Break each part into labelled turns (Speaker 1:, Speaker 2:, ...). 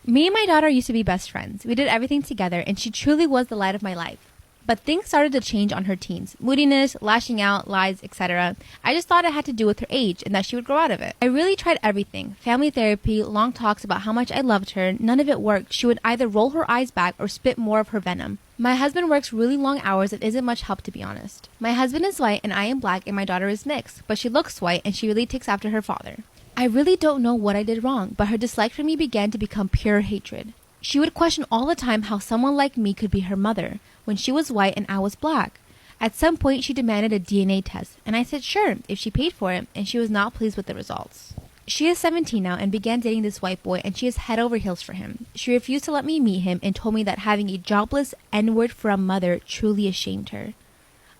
Speaker 1: Me and my daughter used to be best friends. We did everything together, and she truly was the light of my life. But things started to change on her teens. Moodiness, lashing out, lies, etc. I just thought it had to do with her age and that she would grow out of it. I really tried everything. Family therapy, long talks about how much I loved her. None of it worked. She would either roll her eyes back or spit more of her venom. My husband works really long hours and isn't much help, to be honest. My husband is white and I am black and my daughter is mixed, but she looks white and she really takes after her father. I really don't know what I did wrong, but her dislike for me began to become pure hatred. She would question all the time how someone like me could be her mother when she was white and I was black. At some point, she demanded a DNA test, and I said sure, if she paid for it, and she was not pleased with the results. She is 17 now and began dating this white boy, and she is head over heels for him. She refused to let me meet him and told me that having a jobless N-word for a mother truly ashamed her.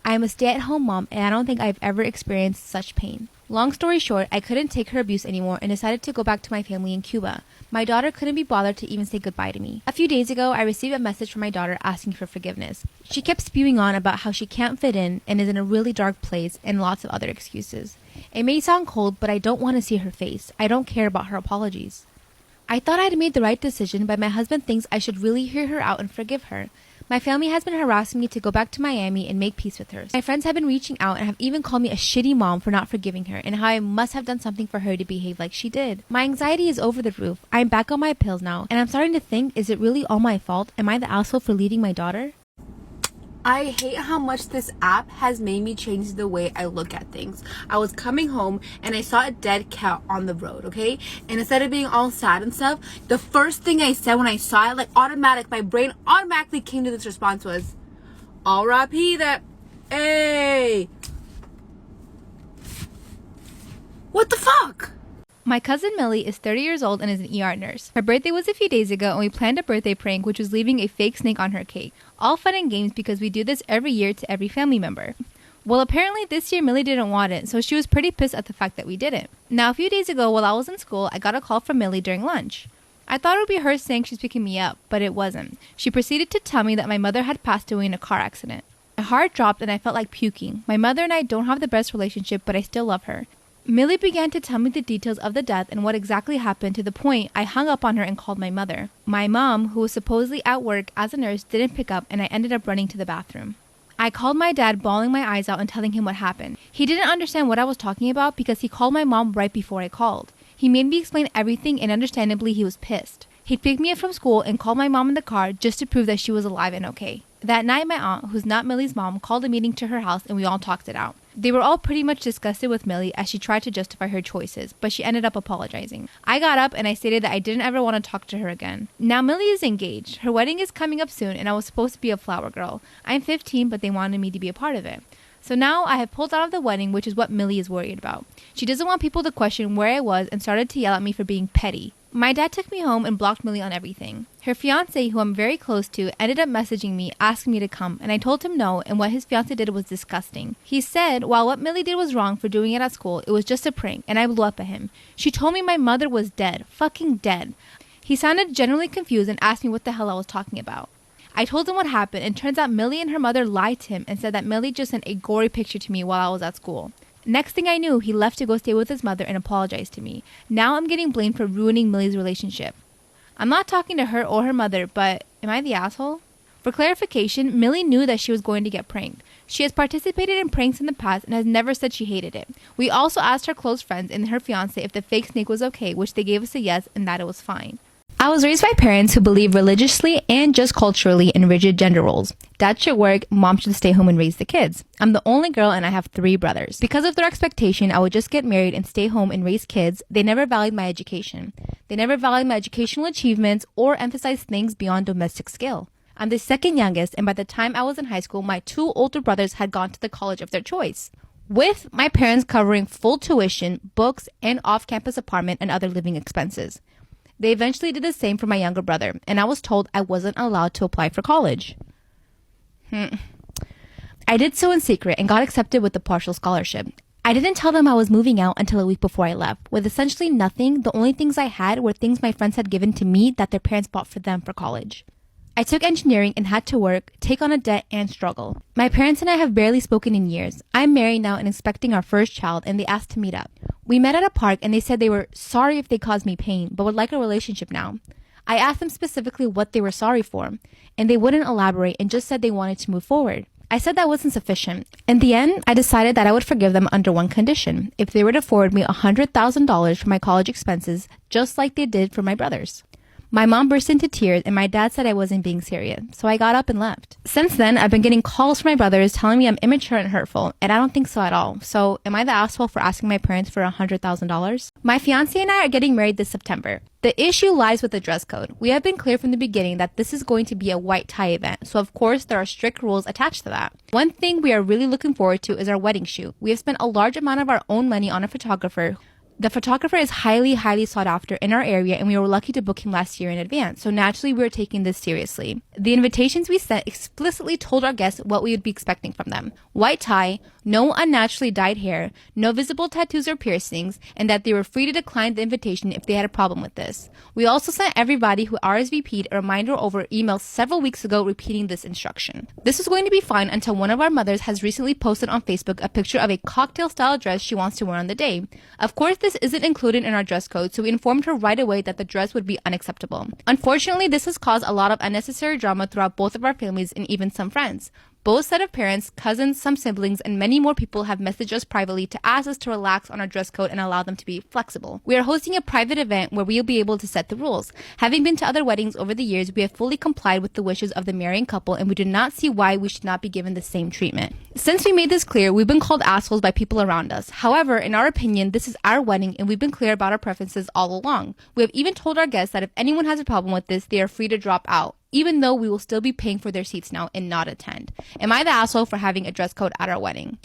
Speaker 1: I am a stay-at-home mom, and I don't think I've ever experienced such pain. Long story short, I couldn't take her abuse anymore and decided to go back to my family in Cuba. My daughter couldn't be bothered to even say goodbye to me. A few days ago, I received a message from my daughter asking for forgiveness. She kept spewing on about how she can't fit in and is in a really dark place and lots of other excuses. It may sound cold, but I don't want to see her face. I don't care about her apologies. I thought I had made the right decision, but my husband thinks I should really hear her out and forgive her. My family has been harassing me to go back to Miami and make peace with her. My friends have been reaching out and have even called me a shitty mom for not forgiving her and how I must have done something for her to behave like she did. My anxiety is over the roof. I'm back on my pills now and I'm starting to think, is it really all my fault? Am I the asshole for leaving my daughter?
Speaker 2: I hate how much this app has made me change the way I look at things. I was coming home and I saw a dead cat on the road, okay? And instead of being all sad and stuff, the first thing I said when I saw it, my brain automatically came to this response was, R.I.P. that, hey. What the fuck?
Speaker 1: My cousin Millie is 30 years old and is an ER nurse. Her birthday was a few days ago and we planned a birthday prank, which was leaving a fake snake on her cake. All fun and games because we do this every year to every family member. Well, apparently this year Millie didn't want it, so she was pretty pissed at the fact that we didn't. Now, a few days ago while I was in school, I got a call from Millie during lunch. I thought it would be her saying she's picking me up, but it wasn't. She proceeded to tell me that my mother had passed away in a car accident. My heart dropped and I felt like puking. My mother and I don't have the best relationship, but I still love her. Millie began to tell me the details of the death and what exactly happened to the point I hung up on her and called my mother. My mom, who was supposedly at work as a nurse, didn't pick up and I ended up running to the bathroom. I called my dad, bawling my eyes out and telling him what happened. He didn't understand what I was talking about because he called my mom right before I called. He made me explain everything and understandably he was pissed. He picked me up from school and called my mom in the car just to prove that she was alive and okay. That night, my aunt, who's not Millie's mom, called a meeting to her house and we all talked it out. They were all pretty much disgusted with Millie as she tried to justify her choices, but she ended up apologizing. I got up and I stated that I didn't ever want to talk to her again. Now Millie is engaged. Her wedding is coming up soon and I was supposed to be a flower girl. I'm 15, but they wanted me to be a part of it. So now I have pulled out of the wedding, which is what Millie is worried about. She doesn't want people to question where I was and started to yell at me for being petty. My dad took me home and blocked Millie on everything. Her fiancé, who I'm very close to, ended up messaging me, asking me to come, and I told him no, and what his fiancé did was disgusting. He said, while what Millie did was wrong for doing it at school, it was just a prank, and I blew up at him. She told me my mother was dead, fucking dead. He sounded genuinely confused and asked me what the hell I was talking about. I told him what happened, and turns out Millie and her mother lied to him and said that Millie just sent a gory picture to me while I was at school. Next thing I knew, he left to go stay with his mother and apologized to me. Now I'm getting blamed for ruining Millie's relationship. I'm not talking to her or her mother, but am I the asshole? For clarification, Millie knew that she was going to get pranked. She has participated in pranks in the past and has never said she hated it. We also asked her close friends and her fiancé if the fake snake was okay, which they gave us a yes and that it was fine. I was raised by parents who believe religiously and just culturally in rigid gender roles. Dad should work, mom should stay home and raise the kids. I'm the only girl and I have 3 brothers. Because of their expectation, I would just get married and stay home and raise kids. They never valued my education. They never valued my educational achievements or emphasized things beyond domestic skill. I'm the second youngest, and by the time I was in high school, my 2 older brothers had gone to the college of their choice, with my parents covering full tuition, books, and off-campus apartment and other living expenses. They eventually did the same for my younger brother, and I was told I wasn't allowed to apply for college. I did so in secret and got accepted with a partial scholarship. I didn't tell them I was moving out until a week before I left. With essentially nothing, the only things I had were things my friends had given to me that their parents bought for them for college. I took engineering and had to work, take on a debt, and struggle. My parents and I have barely spoken in years. I'm married now and expecting our first child, and they asked to meet up. We met at a park and they said they were sorry if they caused me pain, but would like a relationship now. I asked them specifically what they were sorry for, and they wouldn't elaborate and just said they wanted to move forward. I said that wasn't sufficient. In the end, I decided that I would forgive them under one condition: if they were to forward me $100,000 for my college expenses, just like they did for my brothers. My mom burst into tears and my dad said I wasn't being serious, so I got up and left. Since then, I've been getting calls from my brothers telling me I'm immature and hurtful, and I don't think so at all. So, am I the asshole for asking my parents for $100,000? My fiancé and I are getting married this September. The issue lies with the dress code. We have been clear from the beginning that this is going to be a white tie event, so of course there are strict rules attached to that. One thing we are really looking forward to is our wedding shoot. We have spent a large amount of our own money on a photographer. The photographer is highly sought after in our area, and we were lucky to book him last year in advance, so naturally we are taking this seriously. The invitations we sent explicitly told our guests what we would be expecting from them: white tie, no unnaturally dyed hair, no visible tattoos or piercings, and that they were free to decline the invitation if they had a problem with this. We also sent everybody who RSVP'd a reminder over email several weeks ago repeating this instruction. This was going to be fine until one of our mothers has recently posted on Facebook a picture of a cocktail-style dress she wants to wear on the day. Of course, this isn't included in our dress code, so we informed her right away that the dress would be unacceptable. Unfortunately, this has caused a lot of unnecessary drama throughout both of our families and even some friends. Both set of parents, cousins, some siblings, and many more people have messaged us privately to ask us to relax on our dress code and allow them to be flexible. We are hosting a private event where we will be able to set the rules. Having been to other weddings over the years, we have fully complied with the wishes of the marrying couple, and we do not see why we should not be given the same treatment. Since we made this clear, we've been called assholes by people around us. However, in our opinion, this is our wedding, and we've been clear about our preferences all along. We have even told our guests that if anyone has a problem with this, they are free to drop out, even though we will still be paying for their seats now and not attend. Am I the asshole for having a dress code at our wedding?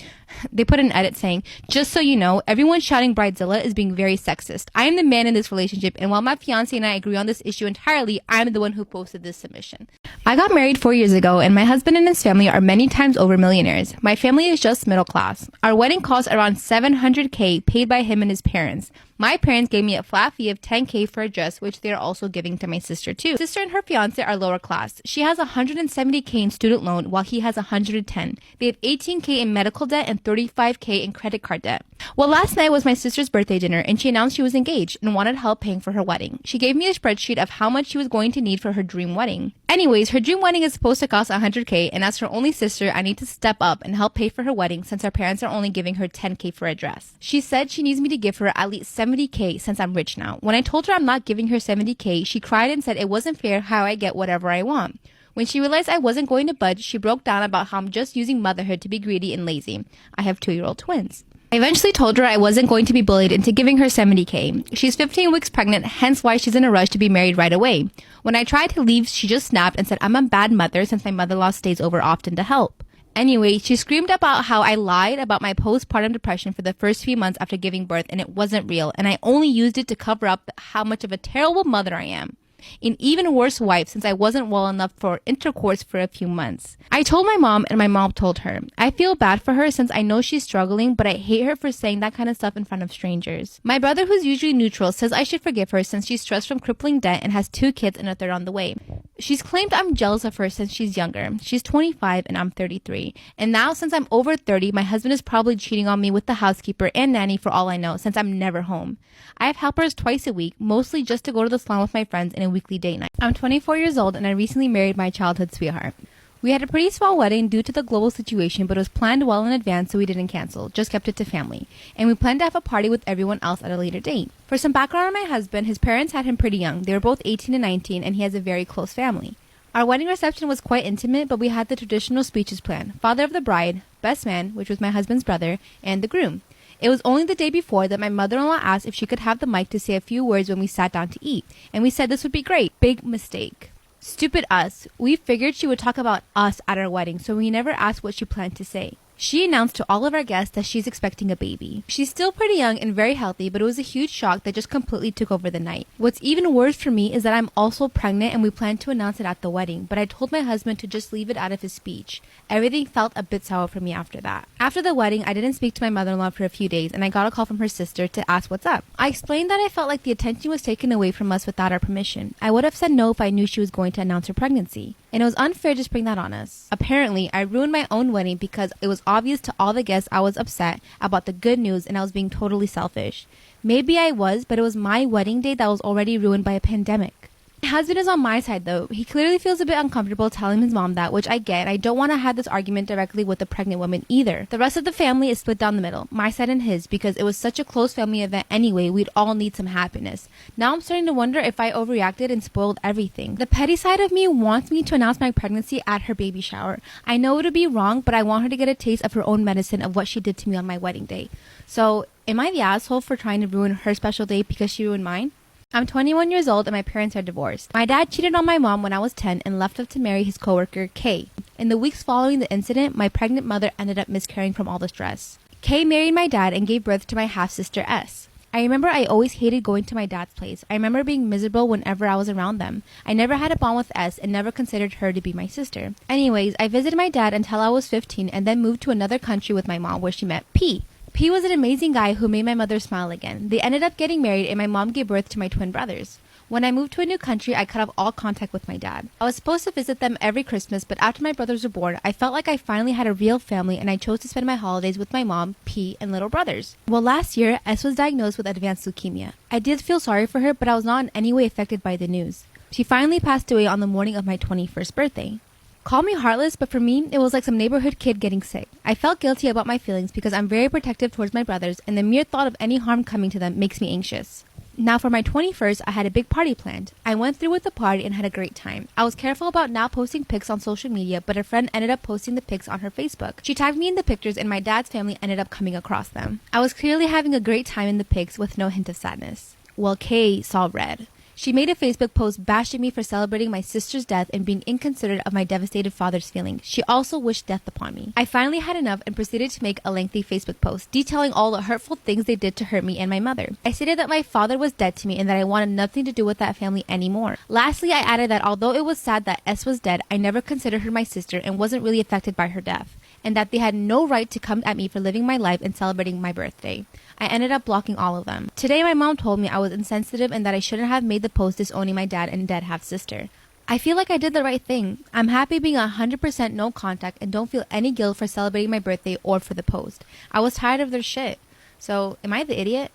Speaker 1: They put an edit saying, just so you know, everyone shouting Bridezilla is being very sexist. I am the man in this relationship, and while my fiance and I agree on this issue entirely, I'm the one who posted this submission. I got married 4 years ago, and my husband and his family are many times over millionaires. My family is just middle class. Our wedding cost around $700K paid by him and his parents. My parents gave me a flat fee of $10K for a dress, which they are also giving to my sister too. Sister and her fiance are lower class. She has $170K in student loan while he has $110. They have $18K in medical debt and $35K in credit card debt. Well, last night was my sister's birthday dinner, and she announced she was engaged and wanted help paying for her wedding. She gave me a spreadsheet of how much she was going to need for her dream wedding. Anyways, her dream wedding is supposed to cost $100K, and as her only sister, I need to step up and help pay for her wedding since her parents are only giving her $10K for a dress. She said she needs me to give her at least $70K since I'm rich now. When I told her I'm not giving her $70K, she cried and said it wasn't fair how I get whatever I want. When she realized I wasn't going to budge, she broke down about how I'm just using motherhood to be greedy and lazy. I have 2-year-old twins. I eventually told her I wasn't going to be bullied into giving her $70K. She's 15 weeks pregnant, hence why she's in a rush to be married right away. When I tried to leave, she just snapped and said I'm a bad mother since my mother-in-law stays over often to help. Anyway, she screamed about how I lied about my postpartum depression for the first few months after giving birth, and it wasn't real, and I only used it to cover up how much of a terrible mother I am. An even worse wife since I wasn't well enough for intercourse for a few months. I told my mom, and my mom told her. I feel bad for her since I know she's struggling, but I hate her for saying that kind of stuff in front of strangers. My brother, who's usually neutral, says I should forgive her since she's stressed from crippling debt and has 2 kids and a third on the way. She's claimed I'm jealous of her since she's younger. She's 25 and I'm 33. And now since I'm over 30, my husband is probably cheating on me with the housekeeper and nanny for all I know since I'm never home. I have helpers twice a week, mostly just to go to the salon with my friends and a weekly date night. I'm 24 years old and I recently married my childhood sweetheart. We had a pretty small wedding due to the global situation, but it was planned well in advance, so we didn't cancel, just kept it to family. And we planned to have a party with everyone else at a later date. For some background on my husband, his parents had him pretty young. They were both 18 and 19, and he has a very close family. Our wedding reception was quite intimate, but we had the traditional speeches planned: father of the bride, best man, which was my husband's brother, and the groom. It was only the day before that my mother-in-law asked if she could have the mic to say a few words when we sat down to eat, and we said this would be great. Big mistake. Stupid us. We figured she would talk about us at our wedding, so we never asked what she planned to say. She announced to all of our guests that she's expecting a baby. She's still pretty young and very healthy, but it was a huge shock that just completely took over the night. What's even worse for me is that I'm also pregnant and we plan to announce it at the wedding, but I told my husband to just leave it out of his speech. Everything felt a bit sour for me after that. After the wedding, I didn't speak to my mother-in-law for a few days, and I got a call from her sister to ask what's up. I explained that I felt like the attention was taken away from us without our permission. I would have said no if I knew she was going to announce her pregnancy, and it was unfair to spring that on us. Apparently, I ruined my own wedding because it was obvious to all the guests I was upset about the good news and I was being totally selfish. Maybe I was, but it was my wedding day that was already ruined by a pandemic. My husband is on my side though. He clearly feels a bit uncomfortable telling his mom that, which I get, and I don't want to have this argument directly with the pregnant woman either. The rest of the family is split down the middle, my side and his, because it was such a close family event anyway. We'd all need some happiness. Now I'm starting to wonder if I overreacted and spoiled everything. The petty side of me wants me to announce my pregnancy at her baby shower. I know it would be wrong, but I want her to get a taste of her own medicine of what she did to me on my wedding day. So, am I the asshole for trying to ruin her special day because she ruined mine? I'm 21 years old and my parents are divorced. My dad cheated on my mom when I was 10 and left us to marry his coworker, Kay. In the weeks following the incident, my pregnant mother ended up miscarrying from all the stress. Kay married my dad and gave birth to my half-sister, S. I remember I always hated going to my dad's place. I remember being miserable whenever I was around them. I never had a bond with S and never considered her to be my sister. Anyways, I visited my dad until I was 15 and then moved to another country with my mom where she met P. P was an amazing guy who made my mother smile again. They ended up getting married and my mom gave birth to my twin brothers. When I moved to a new country, I cut off all contact with my dad. I was supposed to visit them every Christmas, but after my brothers were born, I felt like I finally had a real family and I chose to spend my holidays with my mom, P, and little brothers. Well, last year, S was diagnosed with advanced leukemia. I did feel sorry for her, but I was not in any way affected by the news. She finally passed away on the morning of my 21st birthday. Call me heartless, but for me, it was like some neighborhood kid getting sick. I felt guilty about my feelings because I'm very protective towards my brothers, and the mere thought of any harm coming to them makes me anxious. Now for my 21st, I had a big party planned. I went through with the party and had a great time. I was careful about not posting pics on social media, but a friend ended up posting the pics on her Facebook. She tagged me in the pictures and my dad's family ended up coming across them. I was clearly having a great time in the pics with no hint of sadness. Well, Kay saw red. She made a Facebook post bashing me for celebrating my sister's death and being inconsiderate of my devastated father's feelings. She also wished death upon me. I finally had enough and proceeded to make a lengthy Facebook post detailing all the hurtful things they did to hurt me and my mother. I stated that my father was dead to me and that I wanted nothing to do with that family anymore. Lastly, I added that although it was sad that S was dead, I never considered her my sister and wasn't really affected by her death, and that they had no right to come at me for living my life and celebrating my birthday. I ended up blocking all of them. Today, my mom told me I was insensitive and that I shouldn't have made the post disowning my dad and dead half-sister. I feel like I did the right thing. I'm happy being 100% no contact and don't feel any guilt for celebrating my birthday or for the post. I was tired of their shit. So, am I the idiot?